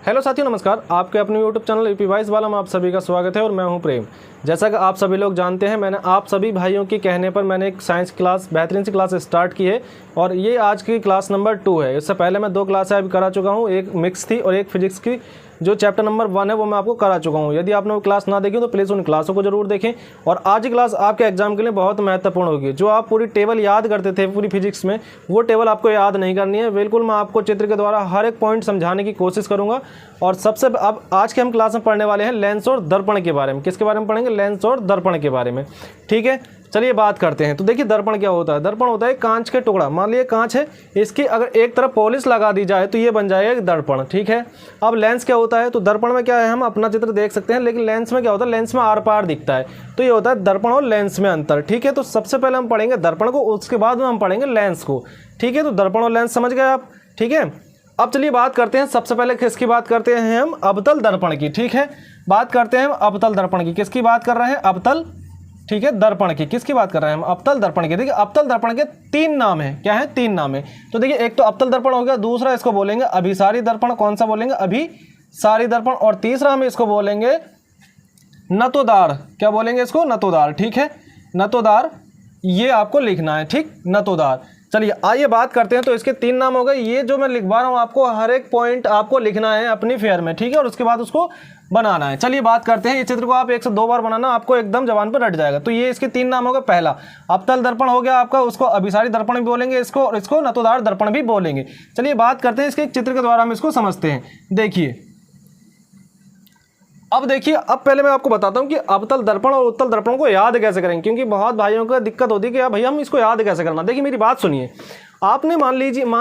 Hello साथियों, नमस्कार। आपके अपने यूट्यूब चैनल यूपी वाइस वाला में आप सभी का स्वागत है और मैं हूं प्रेम। जैसा कि आप सभी लोग जानते हैं, मैंने आप सभी भाइयों के कहने पर मैंने एक साइंस क्लास, बेहतरीन सी क्लास स्टार्ट की है और ये आज की क्लास नंबर 2 है। इससे पहले मैं 2 क्लासें अभी करा चुका हूँ, एक मिक्स थी और एक फिजिक्स की जो चैप्टर नंबर 1 है वो मैं आपको करा चुका हूँ। यदि आपने वो क्लास ना देखी तो प्लीज़ उन क्लासों को जरूर देखें। और आज की क्लास आपके एग्जाम के लिए बहुत महत्वपूर्ण होगी। जो आप पूरी टेबल याद करते थे पूरी फिजिक्स में, वो टेबल आपको याद नहीं करनी है। बिल्कुल मैं आपको चित्र के द्वारा हर एक पॉइंट समझाने की कोशिश करूँगा। और सबसे अब आज के हम क्लास में पढ़ने वाले हैं लेंस और दर्पण के बारे में। किसके बारे में पढ़ेंगे? लेंस और दर्पण के बारे में। ठीक है, चलिए बात करते हैं। तो देखिए, दर्पण क्या होता है? दर्पण होता है कांच के टुकड़ा। मान लीजिए कांच है, इसकी अगर एक तरफ पॉलिश लगा दी जाए तो ये बन जाएगा एक दर्पण। ठीक है, अब लेंस क्या होता है? तो दर्पण में क्या है, हम अपना चित्र देख सकते हैं, लेकिन लेंस में क्या होता है, लेंस में आर पार दिखता है। तो ये होता है दर्पण और लेंस में अंतर। ठीक है, तो सबसे पहले हम पढ़ेंगे दर्पण को, उसके बाद में हम पढ़ेंगे लेंस को। ठीक है, तो दर्पण और लेंस समझ गए आप? ठीक है, अब चलिए बात करते हैं। सबसे पहले किसकी बात करते हैं हम? अवतल दर्पण की। ठीक है, बात करते हैं हम अवतल दर्पण की। किसकी बात कर रहे हैं? अवतल, ठीक है, दर्पण की। किसकी बात कर रहे हैं हम? अवतल दर्पण की। देखिए, अवतल दर्पण के 3 नाम हैं। क्या है? 3 नाम है। तो देखिए, एक तो अवतल दर्पण हो गया, दूसरा इसको बोलेंगे अभिसारी दर्पण। कौन सा बोलेंगे? अभिसारी दर्पण। और तीसरा हम इसको बोलेंगे नतोदार। क्या बोलेंगे इसको? नतोदार। ठीक है, नतोदार, ये आपको लिखना है। ठीक, नतोदार। चलिए आइए बात करते हैं। तो इसके 3 नाम हो गए। ये जो मैं लिखवा रहा हूँ आपको, हर एक पॉइंट आपको लिखना है अपनी फेयर में। ठीक है, और उसके बाद उसको बनाना है। चलिए बात करते हैं। ये चित्र को आप 1 से 2 बार बनाना, आपको एकदम जबान पर रट जाएगा। तो ये इसके 3 नाम हो गए। पहला अवतल दर्पण हो गया आपका, उसको अभिसारी दर्पण भी बोलेंगे इसको, और इसको नतोदार दर्पण भी बोलेंगे। चलिए बात करते हैं इसके एक चित्र के द्वारा हम इसको समझते हैं। देखिए, अब देखिए, अब पहले मैं आपको बताता हूं कि अवतल दर्पण और उत्तल दर्पण को याद कैसे करेंगे, क्योंकि बहुत भाइयों को दिक्कत होती है कि भैया हम इसको याद कैसे करना। देखिए मेरी बात सुनिए। आपने मान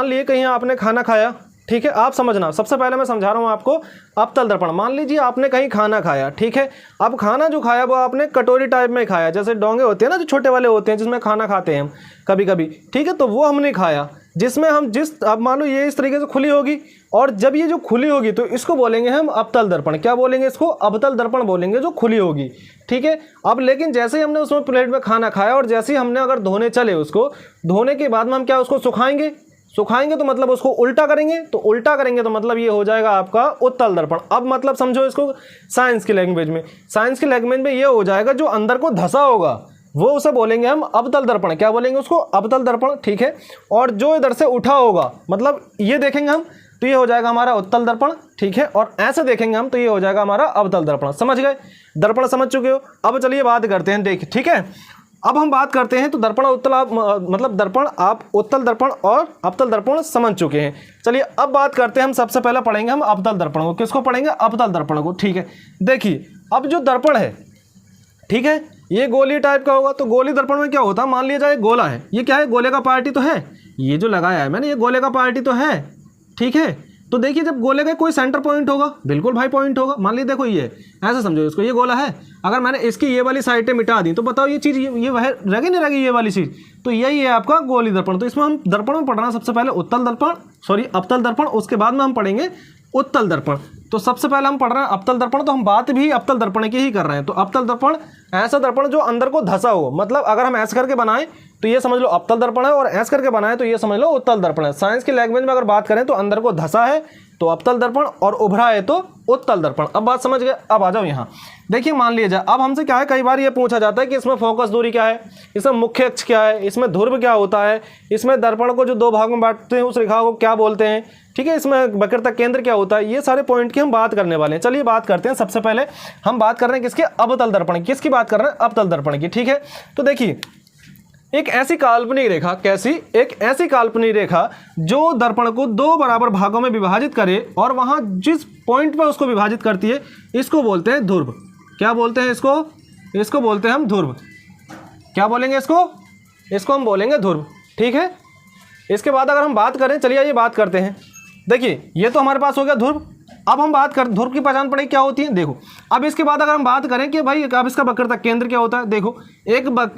लिए कहीं आपने खाना खाया। ठीक है, आप समझना, सबसे पहले मैं समझा रहा हूं आपको अवतल दर्पण। मान लीजिए आपने कहीं खाना खाया। ठीक है, अब खाना जो खाया वो आपने कटोरी टाइप में खाया, जैसे डोंगे होते हैं ना, जो छोटे वाले होते हैं जिसमें खाना खाते हैं हम कभी कभी। ठीक है, तो वो हमने खाया, जिसमें हम अब मान लो ये इस तरीके से खुली होगी, और जब ये जो खुली होगी तो इसको बोलेंगे हम अवतल दर्पण। क्या बोलेंगे इसको? अवतल दर्पण बोलेंगे, जो खुली होगी। ठीक है, अब लेकिन जैसे ही हमने उसमें प्लेट में खाना खाया और जैसे ही हमने अगर धोने चले, उसको धोने के बाद में हम क्या उसको सुखाएंगे तो मतलब उसको उल्टा करेंगे। तो उल्टा करेंगे तो मतलब ये हो जाएगा आपका उत्तल दर्पण। अब मतलब समझो इसको साइंस की लैंग्वेज में। साइंस की लैंग्वेज में ये हो जाएगा, जो अंदर को धंसा होगा वो उसे बोलेंगे हम अवतल दर्पण। क्या बोलेंगे उसको? अवतल दर्पण। ठीक है, और जो इधर से उठा होगा, मतलब ये देखेंगे हम तो ये हो जाएगा हमारा उत्तल दर्पण। ठीक है, और ऐसे देखेंगे हम तो ये हो जाएगा हमारा अवतल दर्पण। समझ गए? दर्पण समझ चुके हो? अब चलिए बात करते हैं। देखिए, ठीक है, अब हम बात करते हैं। तो दर्पण और उत्तल, आप मतलब दर्पण, आप उत्तल दर्पण और अवतल दर्पण समझ चुके हैं। चलिए अब बात करते हैं। हम सबसे पहले पढ़ेंगे हम अवतल दर्पण को। किसको पढ़ेंगे? अवतल दर्पण को। ठीक है, देखिए, अब जो दर्पण है, ठीक है, ये गोली टाइप का होगा। तो गोली दर्पण में क्या होता है? मान लिया जाए गोला है, ये क्या है? गोले का पार्टी तो है, ये जो लगाया है मैंने, ये गोले का पार्टी तो है। ठीक है, तो देखिए, जब गोले का कोई सेंटर पॉइंट होगा, बिल्कुल भाई पॉइंट होगा। मान लीजिए देखो, ये ऐसे समझो इसको, ये गोला है, अगर मैंने इसकी ये वाली साइडें मिटा दी तो बताओ ये चीज़ ये वह रहेगी नहीं रहेगी, ये वाली चीज़? तो यही है आपका गोली दर्पण। तो इसमें हम दर्पण में पढ़ना सबसे पहले उत्तल दर्पण, अवतल दर्पण, उसके बाद में हम पढ़ेंगे उत्तल दर्पण। तो सबसे पहले हम पढ़ रहे हैं अवतल दर्पण, तो हम बात भी अवतल दर्पण की ही कर रहे हैं। तो अवतल दर्पण ऐसा दर्पण जो अंदर को धंसा हो, मतलब अगर हम ऐसे करके बनाएं तो ये समझ लो अवतल दर्पण है, और ऐसे करके बनाएं तो ये समझ लो उत्तल दर्पण है। साइंस की लैंग्वेज में अगर बात करें तो अंदर को धंसा है तो अवतल दर्पण, और उभरा है तो उत्तल दर्पण। अब बात समझ गए? अब आ जाओ यहाँ। देखिए, मान लिया जाए, अब हमसे क्या है, कई बार ये पूछा जाता है कि इसमें फोकस दूरी क्या है, इसमें मुख्य अक्ष क्या है, इसमें ध्रुव क्या होता है, इसमें दर्पण को जो 2 भागों में बांटते हैं उस रेखा को क्या बोलते हैं। ठीक है, इसमें वक्रता केंद्र क्या होता है। ये सारे पॉइंट की हम बात करने वाले हैं। चलिए बात करते हैं। सबसे पहले हम बात कर रहे हैं किसके? अवतल दर्पण की। किसकी बात कर रहे हैं? अवतल दर्पण की। ठीक है, तो देखिए, एक ऐसी काल्पनिक रेखा, कैसी? एक ऐसी काल्पनिक रेखा जो दर्पण को 2 बराबर भागों में विभाजित करे, और वहां जिस पॉइंट पर उसको विभाजित करती है, इसको बोलते हैं ध्रुव। क्या बोलते हैं इसको? इसको बोलते हैं हम ध्रुव। क्या बोलेंगे इसको? इसको हम बोलेंगे ध्रुव। ठीक है, इसके बाद अगर हम बात करें, चलिए ये बात करते हैं। देखिए, ये तो हमारे पास हो गया ध्रुव। अब हम बात कर ध्रुव की पहचान पड़ेगी क्या होती है। देखो, अब इसके बाद अगर हम बात करें कि भाई अब इसका वक्रता केंद्र क्या होता है। देखो,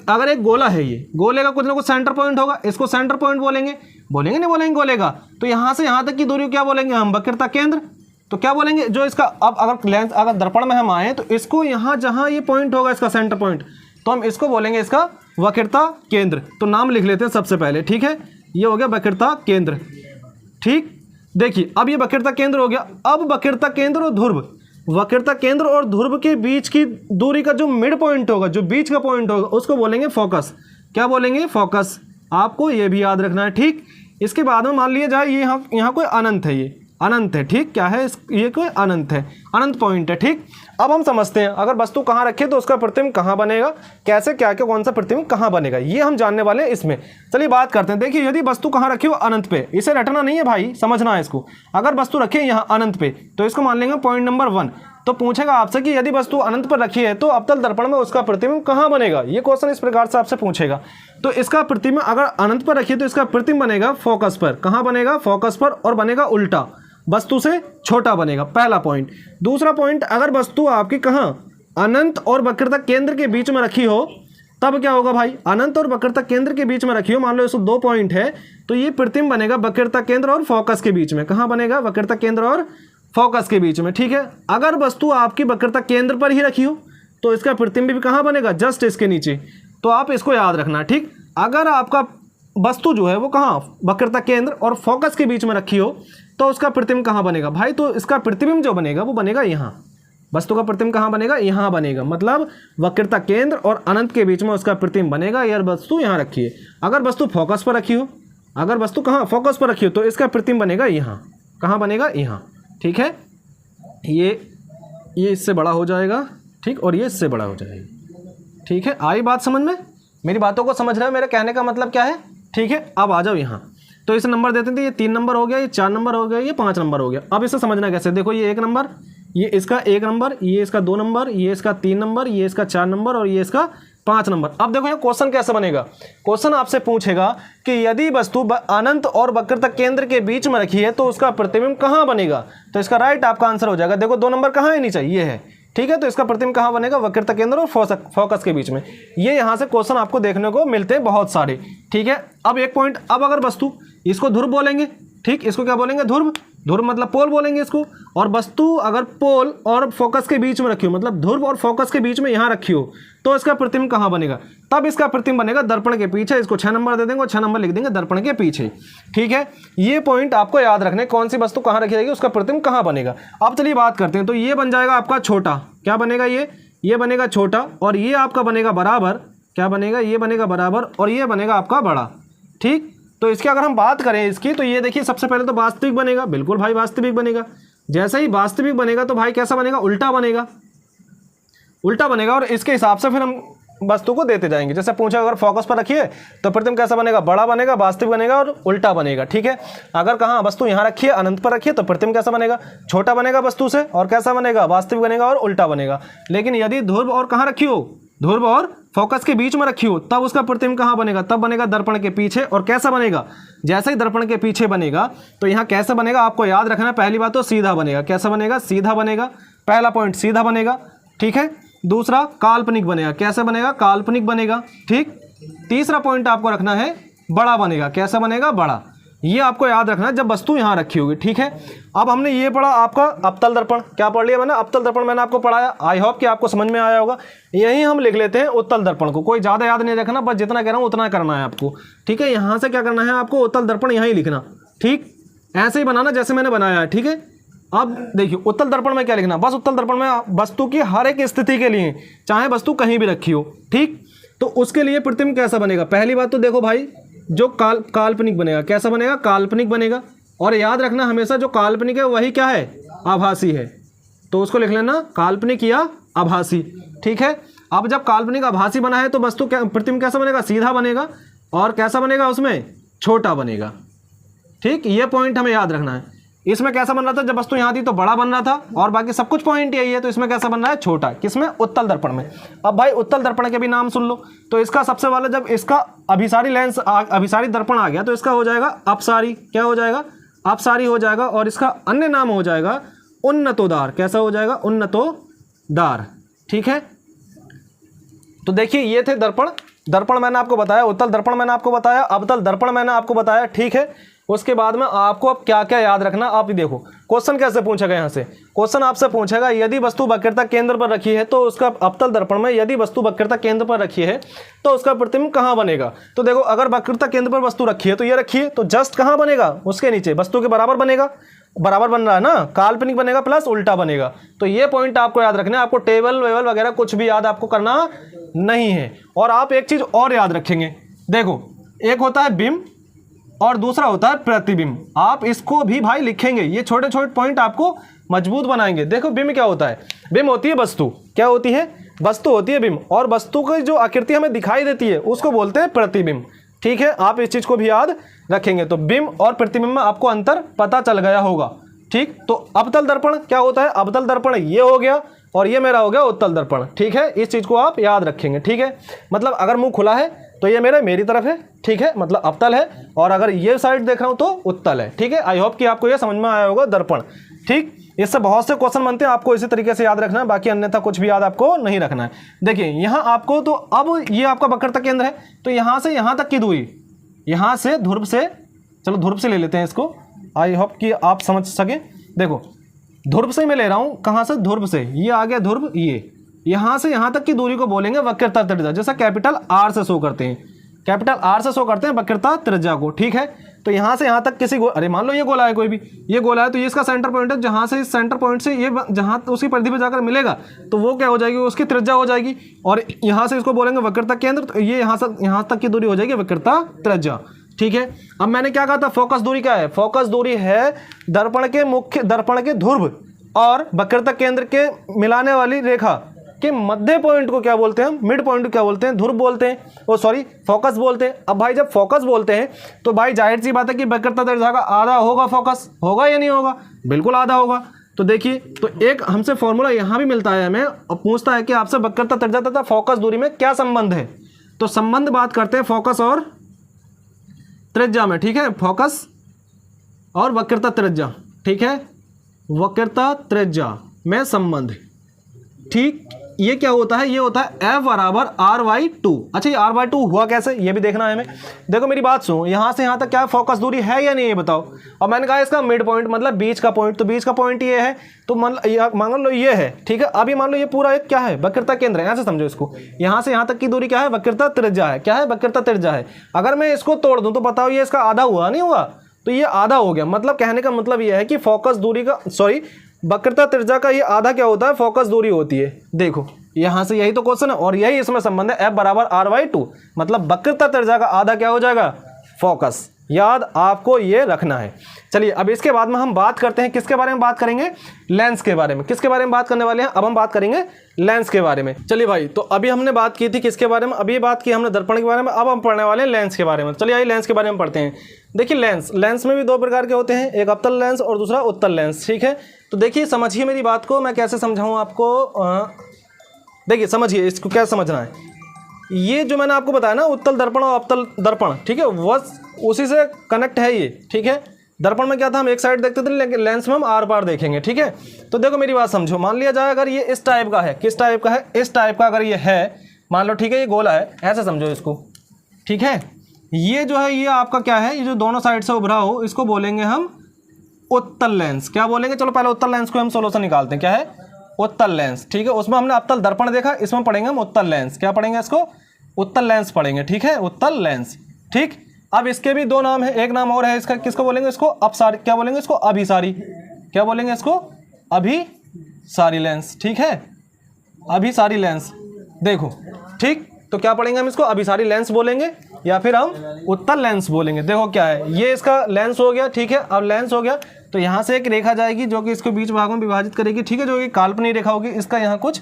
अगर एक गोला है, ये गोले का कुछ ना कुछ सेंटर पॉइंट होगा, इसको सेंटर पॉइंट बोलेंगे नहीं बोलेंगे गोले का। तो यहाँ से यहाँ तक की दूरी क्या बोलेंगे हम? वक्रता केंद्र। तो क्या बोलेंगे जो इसका, अब अगर लेंस, अगर दर्पण में हम आए तो इसको यहाँ जहाँ ये पॉइंट होगा, इसका सेंटर पॉइंट, तो हम इसको बोलेंगे इसका वक्रता केंद्र। तो नाम लिख लेते हैं सबसे पहले। ठीक है, ये हो गया वक्रता केंद्र। ठीक, देखिए अब ये वक्रता केंद्र हो गया। अब वक्रता केंद्र और ध्रुव, वक्रता केंद्र और ध्रुव के बीच की दूरी का जो मिड पॉइंट होगा, जो बीच का पॉइंट होगा, उसको बोलेंगे फोकस। क्या बोलेंगे? फोकस। आपको ये भी याद रखना है, ठीक। इसके बाद में मान लिया जाए ये यहाँ कोई अनंत है, ये अनंत है, ठीक। क्या है? ये कोई अनंत है, अनंत पॉइंट है, ठीक। अब हम समझते हैं अगर वस्तु कहाँ रखे तो उसका प्रतिबिंब कहाँ बनेगा, कैसे, क्या क्या, कौन सा प्रतिबिंब कहाँ बनेगा, ये हम जानने वाले हैं इसमें। चलिए बात करते हैं। देखिए यदि वस्तु कहाँ रखी हो? अनंत पे। इसे रटना नहीं है भाई, समझना है इसको। अगर वस्तु रखी है यहाँ अनंत पे तो इसको मान लेंगे पॉइंट नंबर 1। तो पूछेगा आपसे कि यदि वस्तु अनंत पर रखी है तो अवतल दर्पण में उसका प्रतिबिंब कहाँ बनेगा। ये क्वेश्चन इस प्रकार से आपसे पूछेगा। तो इसका प्रतिबिंब अगर अनंत पर रखिए तो इसका प्रतिबिंब बनेगा फोकस पर। कहाँ बनेगा? फोकस पर, और बनेगा उल्टा, वस्तु से छोटा बनेगा। पहला पॉइंट। दूसरा पॉइंट, अगर वस्तु आपकी कहाँ अनंत और वक्रता केंद्र के बीच में रखी हो तब क्या होगा भाई? अनंत और वक्रता केंद्र के बीच में रखी हो, मान लो इसमें 2 पॉइंट है, तो ये प्रतिबिंब बनेगा वक्रता केंद्र और फोकस के बीच में। कहाँ बनेगा? वक्रता केंद्र और फोकस के बीच में, ठीक है। अगर वस्तु आपकी वक्रता केंद्र पर ही रखी हो तो इसका प्रतिबिंब भी कहाँ बनेगा? जस्ट इसके नीचे। तो आप इसको याद रखना, ठीक। अगर आपका वस्तु जो है वो कहाँ वक्रता केंद्र और फोकस के बीच में रखी हो तो उसका प्रतिबिंब कहाँ बनेगा भाई? तो इसका प्रतिबिंब जो बनेगा वो बनेगा यहाँ। वस्तु का प्रतिबिंब कहाँ बनेगा? यहाँ बनेगा। मतलब वक्रता केंद्र और अनंत के बीच में उसका प्रतिबिंब बनेगा। यार वस्तु यहाँ रखी है। अगर वस्तु फोकस पर रखी हो, अगर वस्तु कहाँ फोकस पर रखी हो तो इसका प्रतिबिंब बनेगा यहाँ। कहाँ बनेगा? यहाँ, ठीक है। ये इससे बड़ा हो जाएगा, ठीक, और ये इससे बड़ा हो जाएगा, ठीक है। आई बात समझ में? मेरी बातों को समझ रहे हो? मेरे कहने का मतलब क्या है, ठीक है। अब आ जाओ यहाँ। तो इसे नंबर देते थे, ये 3 नंबर हो गया, ये 4 नंबर हो गया, ये 5 नंबर हो गया। अब इसे समझना कैसे? देखो ये 1 नंबर, ये इसका 1 नंबर, ये इसका 2 नंबर, ये इसका 3 नंबर, ये इसका 4 नंबर और ये इसका 5 नंबर। अब देखो ये क्वेश्चन कैसे बनेगा। क्वेश्चन आपसे पूछेगा कि यदि वस्तु अनंत और वक्रता केंद्र के बीच में रखी है तो उसका प्रतिबिंब कहाँ बनेगा। तो इसका राइट आपका आंसर हो जाएगा। देखो 2 नंबर कहाँ है? नीचे, ये है, ठीक है। तो इसका प्रतिबिंब कहाँ बनेगा? वक्रता केंद्र और फोकस के बीच में। ये यहाँ से क्वेश्चन आपको देखने को मिलते हैं बहुत सारे, ठीक है। अब एक पॉइंट, अब अगर वस्तु, इसको ध्रुव बोलेंगे, ठीक, इसको क्या बोलेंगे? ध्रुव। ध्रुव मतलब पोल बोलेंगे इसको। और वस्तु अगर पोल और फोकस के बीच में रखी हो, मतलब ध्रुव और फोकस के बीच में यहाँ रखी हो, तो इसका प्रतिबिंब कहाँ बनेगा? तब इसका प्रतिबिंब बनेगा दर्पण के पीछे। इसको 6 नंबर दे देंगे और 6 नंबर लिख देंगे दर्पण के पीछे, ठीक है। ये पॉइंट आपको याद रखने, कौन सी वस्तु कहाँ रखी जाएगी, उसका प्रतिबिंब कहाँ बनेगा। अब चलिए बात करते हैं। तो ये बन जाएगा आपका छोटा। क्या बनेगा? ये बनेगा छोटा, और ये आपका बनेगा बराबर। क्या बनेगा? ये बनेगा बराबर, और ये बनेगा आपका बड़ा, ठीक। तो इसकी अगर हम बात करें इसकी, तो ये देखिए सबसे पहले तो वास्तविक बनेगा। बिल्कुल भाई वास्तविक बनेगा। जैसे ही वास्तविक बनेगा तो भाई कैसा बनेगा? उल्टा बनेगा, उल्टा बनेगा। और इसके हिसाब से फिर हम वस्तु को देते जाएंगे। जैसे पूछा अगर फोकस पर रखिए तो प्रतिबिंब कैसा बनेगा? बड़ा बनेगा, वास्तविक बनेगा और उल्टा बनेगा, ठीक है। अगर कहाँ वस्तु यहाँ रखिए, अनंत पर रखिए, तो प्रतिबिंब कैसा बनेगा? छोटा बनेगा वस्तु से, और कैसा बनेगा? वास्तविक बनेगा और उल्टा बनेगा। लेकिन यदि ध्रुव और कहाँ रखी हो, ध्रुव और फोकस के बीच में रखी हो, तब उसका प्रतिबिंब कहाँ बनेगा? तब बनेगा दर्पण के पीछे। और कैसा बनेगा? जैसे ही दर्पण के पीछे बनेगा तो यहाँ कैसे बनेगा आपको याद रखना है। पहली बात तो सीधा बनेगा। कैसा बनेगा? सीधा बनेगा। पहला पॉइंट सीधा बनेगा, ठीक है। दूसरा काल्पनिक बनेगा। कैसे बनेगा? काल्पनिक बनेगा, ठीक। तीसरा पॉइंट आपको रखना है बड़ा बनेगा। कैसा बनेगा? बड़ा। ये आपको याद रखना है जब वस्तु यहाँ रखी होगी, ठीक है। अब हमने ये पढ़ा आपका अवतल दर्पण। क्या पढ़ लिया मैंने? अवतल दर्पण मैंने आपको पढ़ाया। आई होप कि आपको समझ में आया होगा। यहीं हम लिख लेते हैं उत्तल दर्पण को। कोई ज़्यादा याद नहीं रखना, बस जितना कह रहा हूँ उतना करना है आपको, ठीक है। यहाँ से क्या करना है आपको? उत्तल दर्पण यहाँ ही लिखना, ठीक। ऐसे ही बनाना जैसे मैंने बनाया है, ठीक है। अब देखिए उत्तल दर्पण में क्या लिखना? बस उत्तल दर्पण में वस्तु की हर एक स्थिति के लिए, चाहे वस्तु कहीं भी रखी हो, ठीक, तो उसके लिए प्रतिबिंब कैसा बनेगा? पहली बात तो देखो भाई, जो काल्पनिक बनेगा। कैसा बनेगा? काल्पनिक बनेगा। और याद रखना हमेशा जो काल्पनिक है वही क्या है? आभासी है। तो उसको लिख लेना काल्पनिक या आभासी, ठीक है। अब जब काल्पनिक आभासी बना है तो वस्तु प्रतिबिंब कैसा बनेगा? सीधा बनेगा। और कैसा बनेगा? उसमें छोटा बनेगा, ठीक। ये पॉइंट हमें याद रखना है। इसमें कैसा बन रहा था? जब वस्तु यहाँ थी तो बड़ा बन रहा था, और बाकी सब कुछ पॉइंट यही है। तो इसमें कैसा बन रहा है? छोटा। किसमें? उत्तल दर्पण में। अब भाई उत्तल दर्पण के भी नाम सुन लो। तो इसका सबसे वाला, जब इसका अभिसारी लेंस अभिसारी दर्पण आ गया तो इसका हो जाएगा अपसारी। क्या हो जाएगा? अपसारी हो जाएगा। और इसका अन्य नाम हो जाएगा उन्नतोदार। कैसा हो जाएगा? उन्नतोदार, ठीक है। तो देखिए ये थे दर्पण। दर्पण मैंने आपको बताया, उत्तल दर्पण मैंने आपको बताया, अवतल दर्पण मैंने आपको बताया, ठीक है। उसके बाद में आपको अब क्या क्या याद रखना, आप ही देखो क्वेश्चन कैसे पूछेगा। यहाँ से क्वेश्चन आपसे पूछेगा यदि वस्तु वक्रता केंद्र पर रखी है तो उसका अवतल दर्पण में यदि वस्तु वक्रता केंद्र पर रखी है तो उसका प्रतिबिंब कहाँ बनेगा। तो देखो अगर वक्रता केंद्र पर वस्तु रखी है तो ये रखी है तो जस्ट कहाँ बनेगा, उसके नीचे वस्तु के बराबर बनेगा, बराबर बन रहा है ना, काल्पनिक बनेगा प्लस उल्टा बनेगा। तो ये पॉइंट आपको याद रखना है, आपको टेबल वेबल वगैरह कुछ भी याद आपको करना नहीं है। और आप एक चीज़ और याद रखेंगे, देखो एक होता है बिंब और दूसरा होता है प्रतिबिंब। आप इसको भी भाई लिखेंगे, ये छोटे छोटे पॉइंट आपको मजबूत बनाएंगे। देखो बिंब क्या होता है, बिंब होती है वस्तु, क्या होती है, वस्तु होती है बिंब, और वस्तु की जो आकृति हमें दिखाई देती है उसको बोलते हैं प्रतिबिंब। ठीक है, आप इस चीज़ को भी याद रखेंगे। तो बिंब और प्रतिबिंब में आपको अंतर पता चल गया होगा। ठीक, तो अवतल दर्पण क्या होता है, अवतल दर्पण ये हो गया और ये मेरा हो गया उत्तल दर्पण। ठीक है, इस चीज़ को आप याद रखेंगे। ठीक है, मतलब अगर मुंह खुला है तो ये मेरी तरफ है, ठीक है, मतलब अवतल है, और अगर ये साइड देख रहा हूँ तो उत्तल है। ठीक है, आई होप कि आपको ये समझ में आया होगा दर्पण। ठीक, इससे बहुत से क्वेश्चन बनते हैं, आपको इसी तरीके से याद रखना है, बाकी अन्यथा कुछ भी याद आपको नहीं रखना है। देखिए यहाँ आपको, तो अब ये आपका वक्रता केंद्र है, तो यहाँ से यहाँ तक की दूरी, यहाँ से ध्रुव से, चलो ध्रुव से ले लेते हैं इसको, आई होप कि आप समझ सकें। देखो ध्रुव से मैं ले रहा हूँ, कहाँ से, ध्रुव से, ये आ गया ध्रुव, ये यहाँ से यहाँ तक की दूरी को बोलेंगे वक्रता त्रिज्या, जैसा कैपिटल आर से शो करते हैं, कैपिटल आर से शो करते हैं वक्रता त्रिज्या को। ठीक है, तो यहाँ से यहाँ तक किसी अरे मान लो ये गोला है, कोई भी ये गोला है, तो ये इसका सेंटर पॉइंट है, जहाँ से इस सेंटर पॉइंट से ये जहाँ उसकी परिधि पे जाकर मिलेगा तो वो क्या हो जाएगी, उसकी त्रिज्या हो जाएगी। और यहाँ से इसको बोलेंगे वक्रता केंद्र, तो ये यहाँ तक की दूरी हो जाएगी वक्रता त्रिज्या। ठीक है, अब मैंने क्या कहा था, फोकस दूरी क्या है, फोकस दूरी है दर्पण के ध्रुव और वक्रता केंद्र के मिलाने वाली रेखा के मध्य पॉइंट को क्या बोलते हैं, मिड पॉइंट को क्या बोलते हैं, ध्रुव बोलते हैं, ओ सॉरी फोकस बोलते हैं। अब भाई जब फोकस बोलते हैं तो भाई जाहिर सी बात है कि वक्रता त्रिज्या का आधा होगा, फोकस होगा या नहीं होगा, बिल्कुल आधा होगा। तो देखिए, तो एक हमसे फॉर्मूला यहाँ भी मिलता है हमें, और पूछता है कि आपसे वक्रता त्रिज्या तथा फोकस दूरी में क्या संबंध है। तो संबंध बात करते हैं फोकस और त्रिज्या में। ठीक है, फोकस और वक्रता त्रिज्या, ठीक है, वक्रता त्रिज्या में संबंध। ठीक, ये क्या होता है, ये होता है F बराबर R/2। अच्छा, ये R/2 हुआ कैसे, ये भी देखना है हमें। देखो मेरी बात सुनो, यहाँ से यहाँ तक क्या फोकस दूरी है या नहीं, ये बताओ। और मैंने कहा इसका मिड पॉइंट मतलब बीच का पॉइंट, तो बीच का पॉइंट ये है, तो मान लो ये है। ठीक है, अभी मान लो ये पूरा एक क्या है, वक्रता केंद्र है, यहाँ से समझो इसको, यहाँ से यहाँ तक की दूरी क्या है, वक्रता त्रिज्या है। क्या है, वक्रता त्रिज्या है। अगर मैं इसको तोड़ दूँ तो बताओ ये इसका आधा हुआ नहीं हुआ, तो ये आधा हो गया। मतलब कहने का मतलब ये है कि फोकस दूरी का, सॉरी वक्रता त्रिज्या का ये आधा क्या होता है, फोकस दूरी होती है। देखो यहाँ से यही तो क्वेश्चन है और यही इसमें संबंध है, F बराबर R/2, मतलब वक्रता त्रिज्या का आधा क्या हो जाएगा, फोकस। याद आपको ये रखना है। चलिए अब इसके बाद में हम बात करते हैं, किसके बारे में बात करेंगे, लेंस के बारे में। किसके बारे में बात करने वाले हैं, अब हम बात करेंगे लेंस के बारे में। चलिए भाई, तो अभी हमने बात की थी किसके बारे में, अभी बात की हमने दर्पण के बारे में, अब हम पढ़ने वाले हैं लेंस के बारे में। चलिए आइए लेंस के बारे में पढ़ते हैं। देखिए लेंस में भी दो प्रकार के होते हैं, एक अवतल लेंस और दूसरा उत्तल लेंस। ठीक है, तो देखिए समझिए मेरी बात को, मैं कैसे समझाऊँ आपको। देखिए समझिए इसको, क्या समझना है, ये जो मैंने आपको बताया ना उत्तल दर्पण और अवतल दर्पण, ठीक है, बस उसी से कनेक्ट है ये। ठीक है, दर्पण में क्या था, हम एक साइड देखते थे, लेकिन लेंस में हम आर पार देखेंगे। ठीक है, तो देखो मेरी बात समझो, मान लिया जाए अगर ये इस टाइप का है, किस टाइप का है, इस टाइप का अगर ये है, मान लो, ठीक है, ये गोला है, ऐसे समझो इसको। ठीक है, ये जो है ये आपका क्या है, ये जो दोनों साइड से उभरा हो, इसको बोलेंगे हम उत्तल लेंस। क्या बोलेंगे, चलो पहले उत्तल लेंस को हम सोल्यूशन निकालते हैं। क्या है, उत्तल लेंस। ठीक है, उसमें हमने अवतल दर्पण देखा, इसमें पढ़ेंगे हम उत्तल लेंस। क्या पढ़ेंगे इसको, उत्तल लेंस पढ़ेंगे। ठीक है, उत्तल लेंस। ठीक, अब इसके भी दो नाम है, एक नाम और है इसका, किसको बोलेंगे, इसको अपसारी, क्या बोलेंगे इसको, अभिसारी। क्या बोलेंगे इसको, अभिसारी लेंस। ठीक है, अभिसारी लेंस। देखो ठीक, तो क्या पढ़ेंगे हम इसको, अभिसारी लेंस बोलेंगे या फिर हम उत्तल लेंस बोलेंगे। देखो क्या है, ये इसका लेंस हो गया। ठीक है, अब लेंस हो गया तो यहाँ से एक रेखा जाएगी जो कि इसको बीच भागों में विभाजित करेगी। ठीक है, जो कि काल्पनिक रेखा होगी, इसका यहाँ कुछ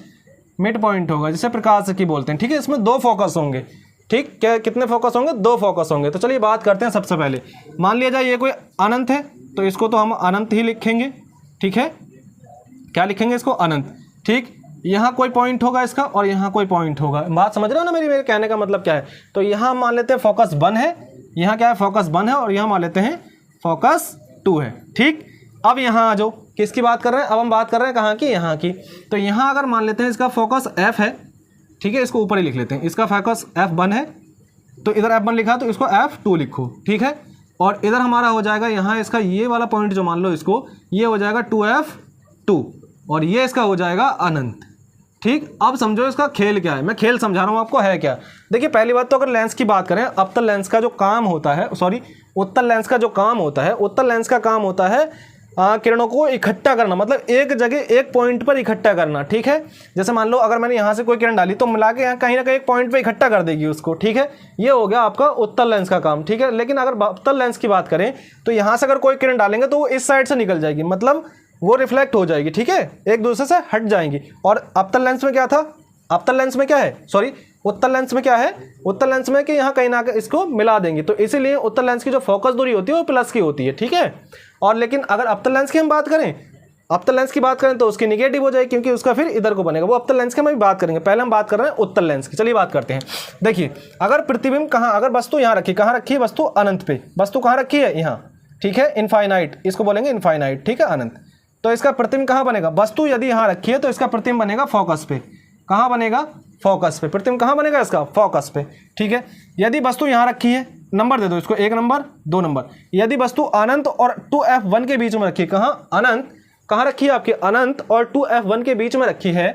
मिड पॉइंट होगा जिसे प्रकाश की बोलते हैं। ठीक है, इसमें दो फोकस होंगे। ठीक, क्या कितने फोकस होंगे, दो फोकस होंगे। तो चलिए बात करते हैं। सबसे पहले मान लिया जाए ये कोई अनंत है, तो इसको तो हम अनंत ही लिखेंगे। ठीक है, क्या लिखेंगे इसको, अनंत। ठीक, यहाँ कोई पॉइंट होगा इसका और यहाँ कोई पॉइंट होगा। बात समझ रहे हो ना मेरे कहने का मतलब क्या है। तो यहाँ मान लेते हैं फोकस 1 है, यहाँ क्या है, फोकस 1 है, और यहाँ मान लेते हैं फोकस 2 है। ठीक, अब यहाँ आ जाओ, किसकी बात कर रहे हैं, अब हम बात कर रहे हैं कहाँ की, यहाँ की। तो यहाँ अगर मान लेते हैं इसका फोकस F है। ठीक है, इसको ऊपर ही लिख लेते हैं, इसका फोकस F1 है, तो इधर F1 लिखा तो इसको F2 लिखो। ठीक है, और इधर हमारा हो जाएगा यहाँ इसका ये वाला पॉइंट जो मान लो इसको, ये हो जाएगा 2f2 और ये इसका हो जाएगा अनंत। ठीक, अब समझो इसका खेल क्या है, मैं खेल समझा रहा हूँ आपको है क्या। देखिए पहली बात तो अगर लेंस की बात करें, अवतल लेंस का जो काम होता है, सॉरी उत्तल लेंस का जो काम होता है, उत्तल लेंस का काम होता है किरणों को इकट्ठा करना, मतलब एक जगह एक पॉइंट पर इकट्ठा करना। ठीक है, जैसे मान लो अगर मैंने यहाँ से कोई किरण डाली तो मिला के यहाँ कहीं ना कहीं एक पॉइंट पे इकट्ठा कर देगी उसको। ठीक है, ये हो गया आपका उत्तल लेंस का काम। ठीक है, लेकिन अगर अवतल लेंस की बात करें तो यहाँ से अगर कोई किरण डालेंगे तो वो इस साइड से निकल जाएगी, मतलब वो रिफ्लेक्ट हो जाएगी। ठीक है, एक दूसरे से हट जाएंगी। और अवतल लेंस में क्या था, अवतल लेंस में क्या है, सॉरी उत्तल लेंस में क्या है, उत्तल लेंस में कि यहाँ कहीं ना कहीं इसको मिला देंगे, तो इसीलिए उत्तल लेंस की जो फोकस दूरी होती है वो प्लस की होती है। ठीक है, और लेकिन अगर अवतल लेंस की हम बात करें, अवतल लेंस की बात करें तो उसकी निगेटिव हो जाएगी, क्योंकि उसका फिर इधर को बनेगा। वो अवतल लेंस की हम अभी बात करेंगे, पहले हम बात कर रहे हैं उत्तल लेंस की। चलिए बात करते हैं। देखिए अगर प्रतिबिंब कहाँ, अगर वस्तु यहाँ रखी, कहाँ रखी है वस्तु, अनंत पे वस्तु कहाँ रखी है, यहाँ। ठीक है, इनफाइनाइट इसको बोलेंगे, इनफाइनाइट। ठीक है, अनंत। तो इसका प्रतिबिंब कहाँ बनेगा, वस्तु यदि यहाँ रखी है तो इसका प्रतिबिंब बनेगा फोकस पे। कहाँ बनेगा, फोकस पे। प्रतिबिंब कहाँ बनेगा इसका, फोकस पे। ठीक है, यदि वस्तु यहाँ रखी है, नंबर दे दो इसको, 1 नंबर 2 नंबर। यदि वस्तु अनंत और 2f1 के बीच में रखी है, कहाँ, अनंत कहाँ रखी है आपकी, अनंत और 2f1 के बीच में रखी है,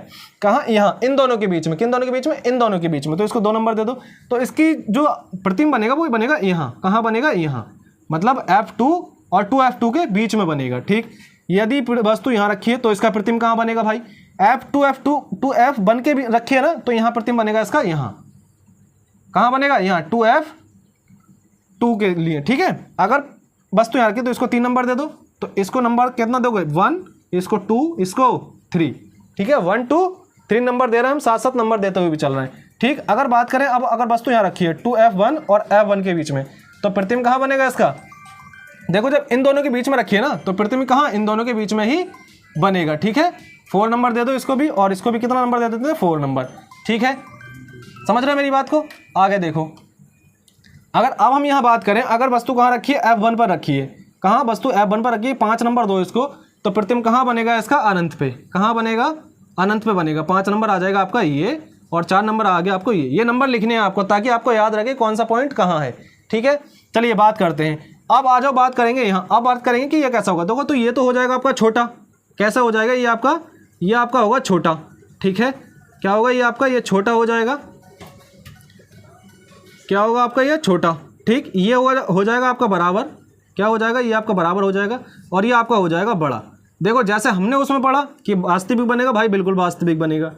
कहाँ, यहाँ, इन दोनों के बीच में। किन दोनों के बीच में, इन दोनों के बीच में। तो इसको 2 नंबर दे दो। तो इसकी जो प्रतिबिंब बनेगा वो बनेगा यहाँ, कहाँ बनेगा, यहाँ, मतलब f2 और 2f2 के बीच में बनेगा। ठीक, यदि वस्तु यहाँ रखी है तो इसका प्रतिबिंब कहाँ बनेगा भाई, f2 के भी रखी है ना, तो यहाँ प्रतिबिंब बनेगा इसका, यहाँ कहाँ बनेगा, यहाँ 2f2 के लिए। ठीक है, अगर वस्तु यहाँ रखी तो इसको 3 नंबर दे दो। तो इसको नंबर कितना दोगे, 1, इसको 2, इसको 3। ठीक है, 1 2 3 नंबर दे रहे हैं हम, 7 नंबर देते हुए भी चल रहे हैं। ठीक, अगर बात करें अब, अगर वस्तु यहाँ रखी है 2f1 और f1 के बीच में, तो प्रतिबिंब कहाँ बनेगा इसका, देखो जब इन दोनों के बीच में रखिए ना तो प्रतिबिंब कहाँ, इन दोनों के बीच में ही बनेगा। ठीक है, 4 नंबर दे दो इसको भी, और इसको भी कितना नंबर दे देते हैं, 4 नंबर। ठीक है, समझ रहे हैं मेरी बात को। आगे देखो, अगर अब हम यहाँ बात करें, अगर वस्तु कहाँ रखी है, f1 पर रखी है, कहाँ वस्तु f1 पर रखी है, 5 नंबर दो इसको, तो प्रतिबिंब कहाँ बनेगा इसका, अनंत पे। कहाँ बनेगा, अनंत पे बनेगा। 5 नंबर आ जाएगा आपका ये, और 4 नंबर आ गया आपको ये नंबर लिखने हैं आपको, ताकि आपको याद रखे कौन सा पॉइंट कहाँ है। ठीक है, चलिए बात करते हैं। अब आ जाओ बात करेंगे यहाँ, अब बात करेंगे कि ये कैसा होगा। देखो तो ये तो हो जाएगा आपका छोटा, कैसा हो जाएगा, ये आपका होगा छोटा। ठीक है, क्या होगा, ये आपका ये छोटा हो जाएगा, क्या होगा आपका ये छोटा। ठीक, ये हो जाएगा आपका बराबर, क्या हो जाएगा, ये आपका बराबर हो जाएगा, और ये आपका हो जाएगा बड़ा। देखो जैसे हमने उसमें पढ़ा कि वास्तविक बनेगा भाई, बिल्कुल वास्तविक बनेगा।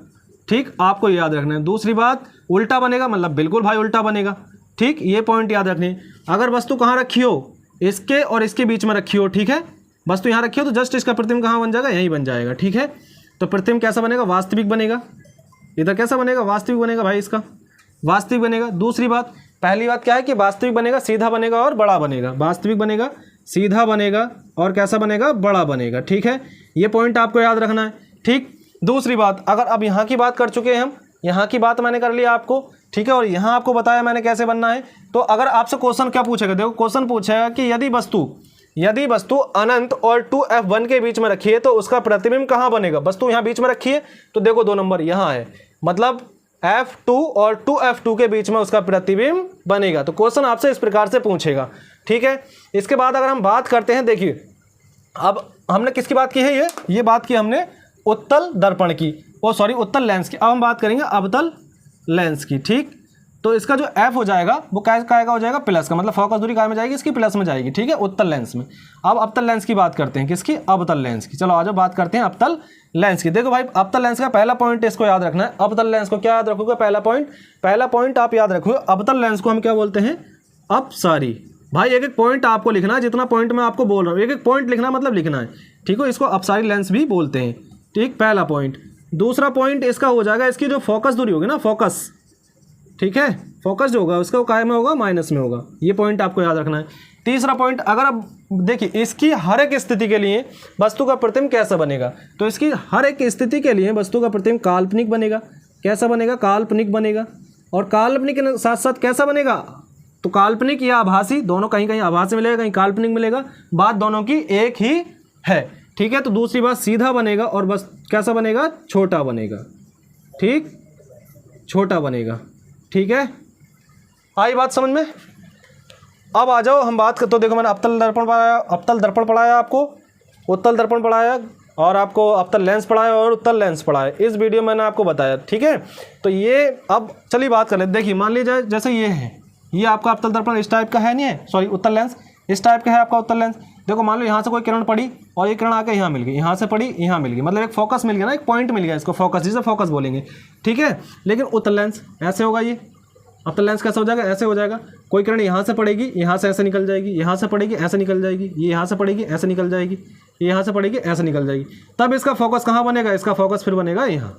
ठीक, आपको याद रखना है। दूसरी बात, उल्टा बनेगा, मतलब बिल्कुल भाई उल्टा बनेगा। ठीक, ये पॉइंट याद रखनी है। अगर वस्तु कहाँ रखी हो, इसके और इसके बीच में रखी हो। ठीक है, वस्तु यहाँ रखी हो तो जस्ट इसका प्रतिबिंब कहाँ बन जाएगा, यहीं बन जाएगा। ठीक है, तो प्रतिबिंब कैसा बनेगा, वास्तविक बनेगा। इधर कैसा बनेगा, वास्तविक बनेगा भाई, इसका वास्तविक बनेगा। दूसरी बात, पहली बात क्या है कि वास्तविक बनेगा, सीधा बनेगा और बड़ा बनेगा। वास्तविक बनेगा, सीधा बनेगा और कैसा बनेगा, बड़ा बनेगा। ठीक है, ये पॉइंट आपको याद रखना है। ठीक, दूसरी बात, अगर अब यहाँ की बात कर चुके हैं हम, यहाँ की बात मैंने कर लिया आपको। ठीक है, और यहाँ आपको बताया मैंने कैसे बनना है। तो अगर आपसे क्वेश्चन क्या पूछेगा, देखो क्वेश्चन पूछेगा कि यदि वस्तु अनंत और 2f1 के बीच में रखी है तो उसका प्रतिबिंब कहाँ बनेगा। वस्तु यहाँ बीच में रखी है तो देखो 2 नंबर यहाँ है, मतलब f2 और 2f2 के बीच में उसका प्रतिबिंब बनेगा। तो क्वेश्चन आपसे इस प्रकार से पूछेगा। ठीक है, इसके बाद अगर हम बात करते हैं, देखिए अब हमने किसकी बात की है, ये बात की हमने उत्तल दर्पण की, सॉरी उत्तल लेंस की। अब हम बात करेंगे अवतल लेंस की। ठीक, तो इसका जो f हो जाएगा वो काय का हो जाएगा, प्लस का, मतलब फोकस दूरी काय में जाएगी, इसकी प्लस में जाएगी। ठीक है, उत्तल लेंस में। अब अवतल लेंस की बात करते हैं, किसकी, अवतल लेंस की। चलो आज बात करते हैं अवतल लेंस की। देखो भाई अवतल लेंस का पहला पॉइंट इसको याद रखना है। अवतल लेंस को क्या याद रखोगे, पहला पॉइंट आप याद रखोगे, अवतल लेंस को हम क्या बोलते हैं, अपसारी। भाई एक एक पॉइंट आपको लिखना है, जितना पॉइंट मैं आपको बोल रहा हूँ एक एक पॉइंट लिखना, मतलब लिखना है। ठीक है, इसको अपसारी लेंस भी बोलते हैं। ठीक, पहला पॉइंट। दूसरा पॉइंट इसका हो जाएगा, इसकी जो फोकस दूरी होगी ना, फोकस, ठीक है, फोकस जो होगा उसका काय में होगा, माइनस में होगा। ये पॉइंट आपको याद रखना है। तीसरा पॉइंट, अगर अब देखिए इसकी हर एक स्थिति के लिए वस्तु का प्रतिबिंब कैसा बनेगा, तो इसकी हर एक स्थिति के लिए वस्तु का प्रतिबिंब काल्पनिक बनेगा। कैसा बनेगा, काल्पनिक बनेगा। और काल्पनिक के साथ साथ कैसा बनेगा, तो काल्पनिक या आभासी, दोनों कहीं कहीं आभासी मिलेगा, कहीं काल्पनिक मिलेगा, बात दोनों की एक ही है। ठीक है, तो दूसरी बात, सीधा बनेगा और बस कैसा बनेगा, छोटा बनेगा। ठीक, छोटा बनेगा। ठीक है, आई बात समझ में। अब आ जाओ हम बात करते, तो देखो मैंने अवतल दर्पण पढ़ाया आपको, उत्तल दर्पण पढ़ाया, और आपको अवतल लेंस पढ़ाया और उत्तल लेंस पढ़ाया। इस वीडियो में मैंने आपको बताया, ठीक है। तो ये अब चलिए बात कर लेते। देखिए मान लीजिए जैसे ये है, ये आपका अवतल दर्पण इस टाइप का है, नहीं है, सॉरी उत्तल लेंस इस टाइप का है आपका उत्तल लेंस। देखो मान लो यहाँ से कोई किरण पड़ी और ये किरण आके यहाँ मिल गई, यहाँ से पड़ी यहाँ मिल गई, मतलब एक फोकस मिल गया ना, एक पॉइंट मिल गया, इसको फोकस, जिसे फोकस बोलेंगे, ठीक है। लेकिन उत्तल लेंस ऐसे होगा, ये अवतल लेंस कैसे हो जाएगा, ऐसे हो जाएगा। कोई किरण यहाँ से पड़ेगी, यहाँ से ऐसे निकल जाएगी, यहाँ से पड़ेगी ऐसे निकल जाएगी, ये यहाँ से पड़ेगी ऐसे निकल जाएगी, ये यहाँ से पड़ेगी ऐसे निकल जाएगी। तब इसका फोकस कहाँ बनेगा, इसका फोकस फिर बनेगा यहाँ,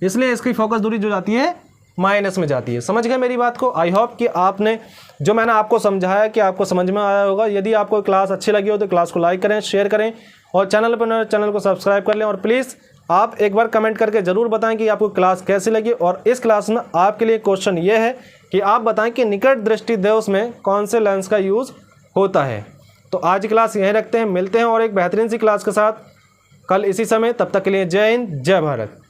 इसलिए इसकी फोकस दूरी जो जाती है माइनस में जाती है। समझ गए मेरी बात को। आई होप कि आपने जो मैंने आपको समझाया कि आपको समझ में आया होगा। यदि आपको क्लास अच्छी लगी हो तो क्लास को लाइक करें, शेयर करें, और चैनल को सब्सक्राइब कर लें। और प्लीज़ आप एक बार कमेंट करके ज़रूर बताएं कि आपको क्लास कैसी लगी। और इस क्लास में आपके लिए क्वेश्चन ये है कि आप बताएं कि निकट दृष्टि दिवस में कौन से लेंस का यूज़ होता है। तो आज की क्लास यहीं रखते हैं, मिलते हैं और एक बेहतरीन सी क्लास के साथ कल इसी समय। तब तक के लिए जय हिंद, जय भारत।